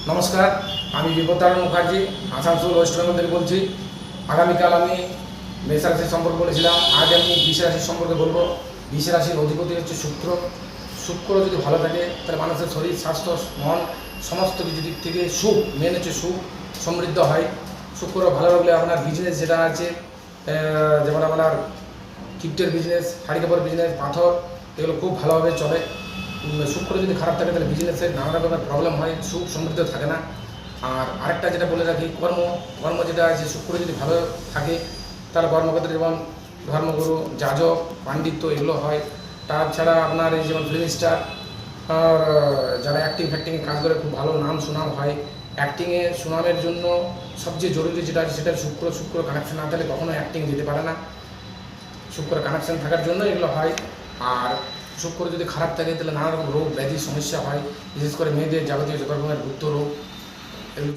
নমস্কার, আমি বিপদারণ মুখার্জি আসানসোল ওয়েস্ট বেঙ্গল থেকে বলছি। আগামীকাল আমি মেষ রাশির সম্পর্কে বলেছিলাম, আজ আমি বৃষ রাশির সম্পর্কে বলবো। বৃষ রাশির অধিপতি হচ্ছে শুক্র। শুক্র যদি ভালো থাকে তাহলে মানুষের শরীর, স্বাস্থ্য, মন সমস্ত কিছু দিক থেকে সুখ, মেন হচ্ছে সুখ, সমৃদ্ধ হয়। শুক্র ভালো রাখলে আপনার বিজনেস যেটা আছে, যেমন আপনার গিফটের বিজনেস, শাড়ি কাপড় বিজনেস, পাথর, এগুলো খুব ভালোভাবে চলে। শুক্র যদি খারাপ থাকে তাহলে বিজনেসে নানা রকমের প্রবলেম হয়, সুখ সমৃদ্ধ থাকে না। আর আরেকটা যেটা বলে রাখি, কর্ম যেটা আছে, শুক্র যদি ভালো থাকে তাহলে কর্মক্ষেত্রে যেমন ধর্মগুরু, যাজক, পাণ্ডিত্য এগুলো হয়। তাছাড়া আপনার এই যেমন ফিল্ম স্টার, আর যারা ফ্যাক্টিংয়ে কাজ করে খুব ভালো নাম সুনাম হয়। অ্যাক্টিংয়ে সুনামের জন্য সবচেয়ে জরুরি যেটা আছে সেটা শুক্র কানেকশন না থাকলে কখনো অ্যাক্টিং দিতে পারে না। শুক্র কানেকশন থাকার জন্য এগুলো হয়। আর শুক্র যদি খারাপ থাকে তাহলে নানা রকম রোগ ব্যাধি সমস্যা হয়, বিশেষ করে মেয়েদের যাবতীয় যত রকমের গুপ্ত রোগ